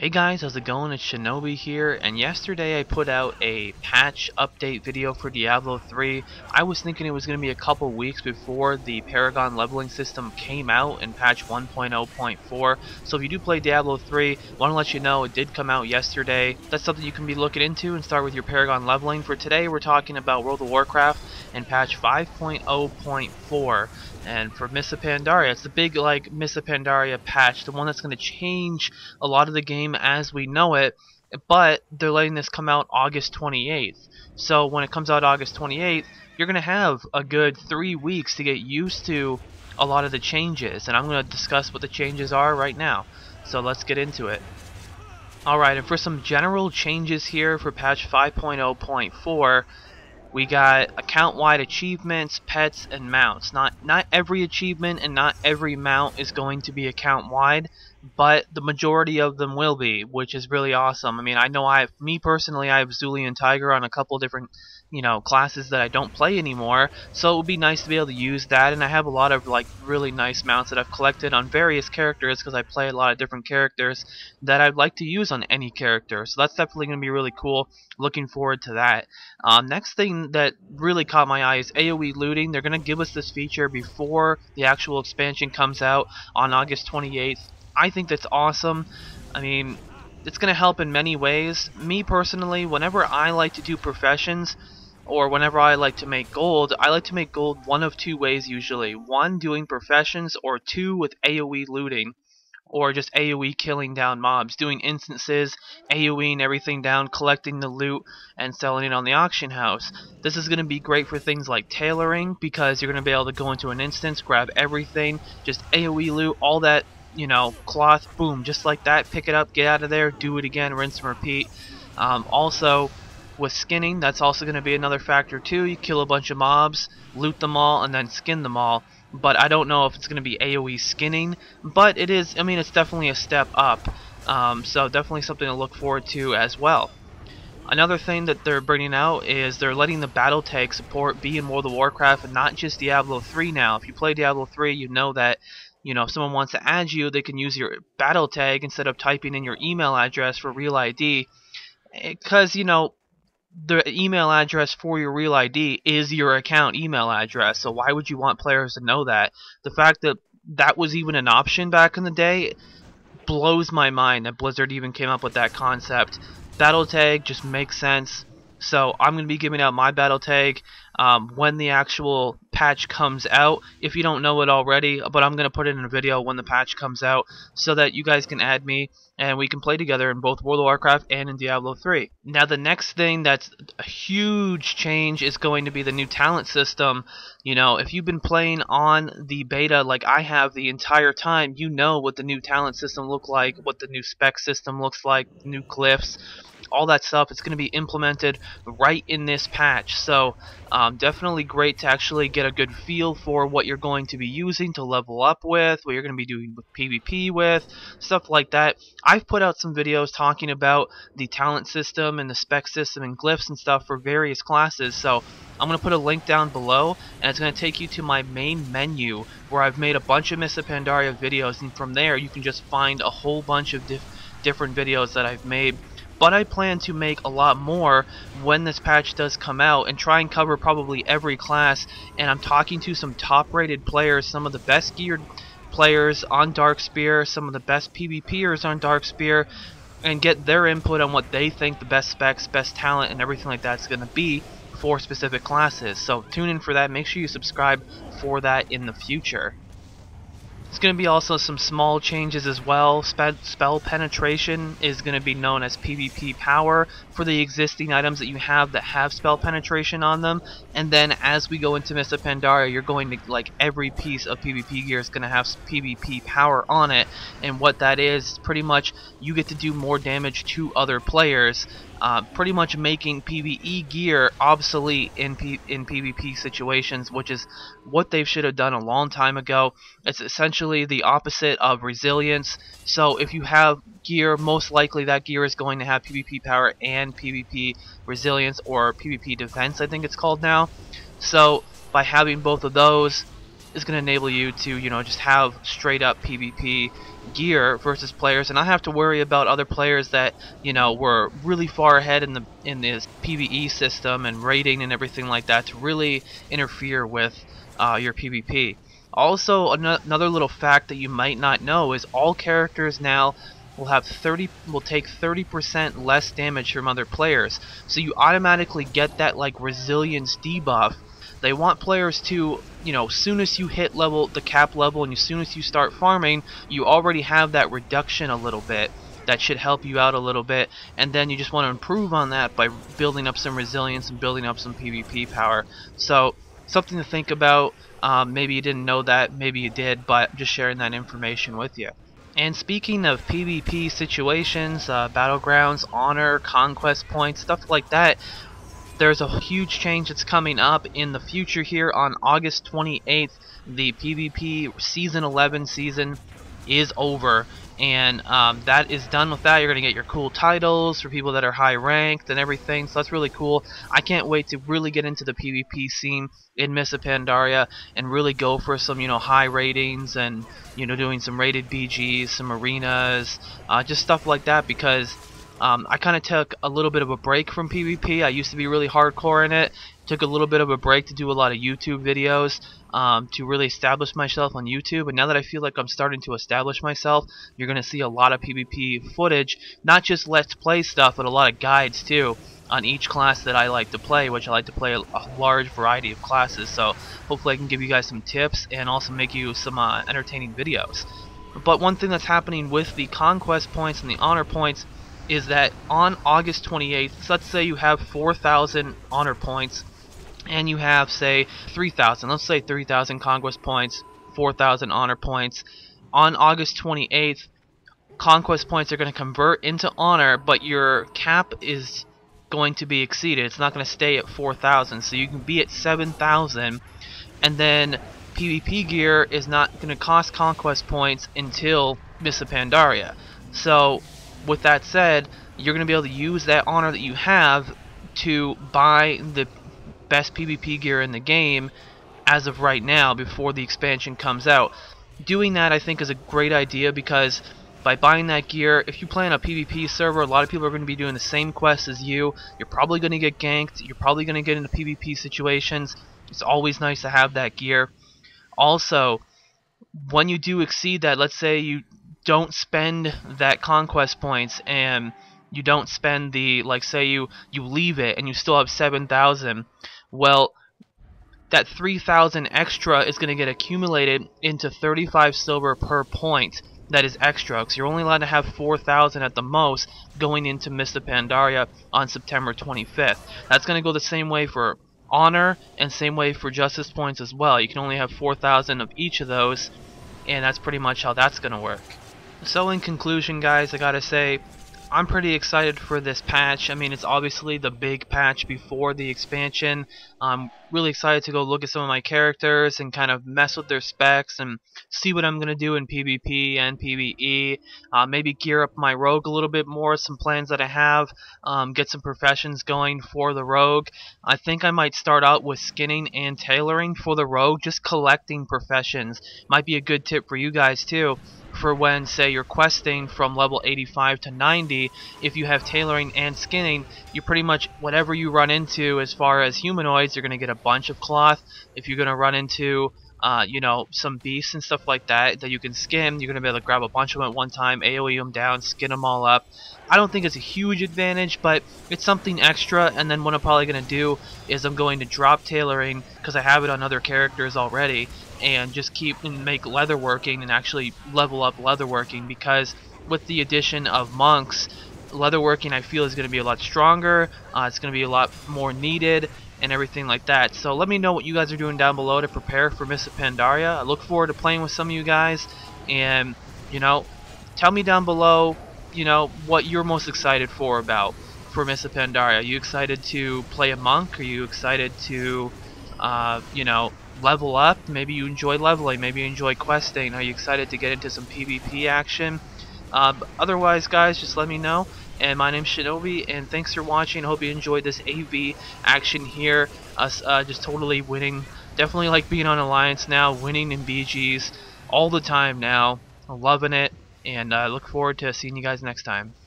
Hey guys, how's it going? It's Shinobi here, and yesterday I put out a patch update video for Diablo 3. I was thinking it was going to be a couple weeks before the Paragon leveling system came out in patch 1.0.4. So if you do play Diablo 3, I want to let you know it did come out yesterday. That's something you can be looking into and start with your Paragon leveling. For today, we're talking about World of Warcraft and patch 5.0.4. And for Mists of Pandaria, it's the big Mists of Pandaria patch, the one that's going to change a lot of the game as we know it, but they're letting this come out August 28th. So when it comes out August 28th, you're going to have a good 3 weeks to get used to a lot of the changes, and I'm going to discuss what the changes are right now. So let's get into it. Alright, and for some general changes here for patch 5.0.4, we got account-wide achievements, pets, and mounts. Not every achievement and not every mount is going to be account-wide, but the majority of them will be, which is really awesome. I mean, I know me personally, I have Zulian Tiger on a couple different, classes that I don't play anymore, so it would be nice to be able to use that, and I have a lot of really nice mounts that I've collected on various characters because I play a lot of different characters that I'd like to use on any character, so that's definitely going to be really cool. Looking forward to that. Next thing that really caught my eye is AoE looting. They're going to give us this feature before the actual expansion comes out on August 28th. I think that's awesome. I mean, it's going to help in many ways. Me personally, whenever I like to do professions, or whenever I like to make gold, I like to make gold one of two ways usually. One, doing professions, or two, with AoE looting. Or just AoE killing down mobs, doing instances, AoEing everything down, collecting the loot, and selling it on the auction house. This is going to be great for things like tailoring, because you're going to be able to go into an instance, grab everything, just AoE loot, all that, cloth, boom, just like that, pick it up, get out of there, do it again, rinse and repeat. Also, with skinning, that's also going to be another factor too. You kill a bunch of mobs, loot them all, and then skin them all. But I don't know if it's going to be AoE skinning, but it is. I mean, it's definitely a step up, so definitely something to look forward to as well. Another thing that they're bringing out is they're letting the battle tag support be in World of Warcraft and not just Diablo 3 now. If you play Diablo 3, you know that if someone wants to add you, they can use your battle tag instead of typing in your email address for real ID, because the email address for your real ID is your account email address, so why would you want players to know that? The fact that that was even an option back in the day blows my mind that Blizzard even came up with that concept. Battle tag just makes sense, so I'm going to be giving out my battle tag when the actual patch comes out, if you don't know it already, but I'm going to put it in a video when the patch comes out so that you guys can add me and we can play together in both World of Warcraft and in Diablo 3. Now the next thing that's a huge change is going to be the new talent system. If you've been playing on the beta like I have the entire time, you know what the new talent system looks like, what the new spec system looks like, new glyphs, all that stuff. It's going to be implemented right in this patch, so definitely great to actually get a good feel for what you're going to be using to level up with, what you're going to be doing with PvP with, stuff like that. I've put out some videos talking about the talent system and the spec system and glyphs and stuff for various classes, so I'm going to put a link down below, and it's going to take you to my main menu where I've made a bunch of Mists of Pandaria videos, and from there you can just find a whole bunch of different videos that I've made. But I plan to make a lot more when this patch does come out and try and cover probably every class, and I'm talking to some top rated players, some of the best geared players on Darkspear, some of the best PvPers on Darkspear, and get their input on what they think the best specs, best talent, and everything like that's going to be for specific classes. So tune in for that, make sure you subscribe for that in the future. It's going to be also some small changes as well. Spell penetration is going to be known as PvP power for the existing items that you have that have spell penetration on them. And then as we go into Mists of Pandaria, you're going to, every piece of PvP gear is going to have PvP power on it. And what that is, pretty much you get to do more damage to other players. Pretty much making PvE gear obsolete in PvP situations, which is what they should have done a long time ago. It's essentially the opposite of resilience. So if you have gear, most likely that gear is going to have PvP power and PvP resilience, or PvP defense I think it's called now. So by having both of those, is going to enable you to just have straight up PvP gear versus players, and I have to worry about other players that, you know, were really far ahead in this PvE system and rating and everything like that to really interfere with your PvP. Also, another little fact that you might not know is all characters now will take 30% less damage from other players. So you automatically get that like resilience debuff. They want players to, you know, soon as you hit the cap level and as soon as you start farming, you already have that reduction a little bit. That should help you out a little bit, and then you just want to improve on that by building up some resilience and building up some PvP power. So something to think about. Maybe you didn't know that, maybe you did, but I'm just sharing that information with you. And speaking of PvP situations, battlegrounds, honor, conquest points, stuff like that, there's a huge change that's coming up in the future here on August 28th. The PvP Season 11 season is over, and that is done with that. You're going to get your cool titles for people that are high ranked and everything, so that's really cool. I can't wait to really get into the PvP scene in Mists of Pandaria and really go for some, you know, high ratings and, you know, doing some rated BGs, some arenas, just stuff like that, because I kind of took a little bit of a break from PvP. I used to be really hardcore in it. Took a little bit of a break to do a lot of YouTube videos to really establish myself on YouTube. And now that I feel like I'm starting to establish myself, you're going to see a lot of PvP footage. Not just Let's Play stuff, but a lot of guides too on each class that I like to play, which I like to play a large variety of classes. So hopefully I can give you guys some tips and also make you some entertaining videos. But one thing that's happening with the conquest points and the honor points is that on August 28th, so let's say you have 4,000 honor points and you have, say, 3,000. Let's say 3,000 conquest points, 4,000 honor points. On August 28th, conquest points are going to convert into honor, but your cap is going to be exceeded. It's not going to stay at 4,000, so you can be at 7,000, and then PvP gear is not going to cost conquest points until Mists of Pandaria. So with that said, you're going to be able to use that honor that you have to buy the best PvP gear in the game as of right now before the expansion comes out. Doing that, I think, is a great idea, because by buying that gear, if you play on a PvP server, a lot of people are going to be doing the same quests as you. You're probably going to get ganked. You're probably going to get into PvP situations. It's always nice to have that gear. Also, when you do exceed that, let's say you don't spend that conquest points and you don't spend the, like, say you leave it and you still have 7,000, well, that 3,000 extra is going to get accumulated into 35 silver per point. That is extra, because you're only allowed to have 4,000 at the most going into Mists of Pandaria on September 25th. That's going to go the same way for honor and same way for justice points as well. You can only have 4,000 of each of those, and that's pretty much how that's going to work. So in conclusion, guys, I gotta say, I'm pretty excited for this patch. I mean, it's obviously the big patch before the expansion. I'm really excited to go look at some of my characters and kind of mess with their specs and see what I'm going to do in PvP and PvE. Maybe gear up my rogue a little bit more, some plans that I have. Get some professions going for the rogue. I think I might start out with skinning and tailoring for the rogue, just collecting professions. Might be a good tip for you guys too, for when, say, you're questing from level 85 to 90. If you have tailoring and skinning, you pretty much, whatever you run into as far as humanoids, you're going to get a bunch of cloth. If you're going to run into you know, some beasts and stuff like that you can skin, you're going to be able to grab a bunch of them at one time, AoE them down, skin them all up. I don't think it's a huge advantage, but it's something extra. And then what I'm probably going to do is I'm going to drop tailoring, because I have it on other characters already, and just keep and make leatherworking and actually level up leatherworking, because with the addition of monks, leatherworking I feel is going to be a lot stronger. It's going to be a lot more needed and everything like that. So let me know what you guys are doing down below to prepare for Mists of Pandaria. I look forward to playing with some of you guys, and, you know, tell me down below, you know, what you're most excited for Mists of Pandaria. Are you excited to play a monk? Are you excited to you know, level up? Maybe you enjoy leveling, maybe you enjoy questing. Are you excited to get into some PvP action? Otherwise, guys, just let me know. And my name's Shinobi, and thanks for watching. Hope you enjoyed this AV action here. Us just totally winning. Definitely like being on Alliance now, winning in BGs all the time now. I'm loving it. and I look forward to seeing you guys next time.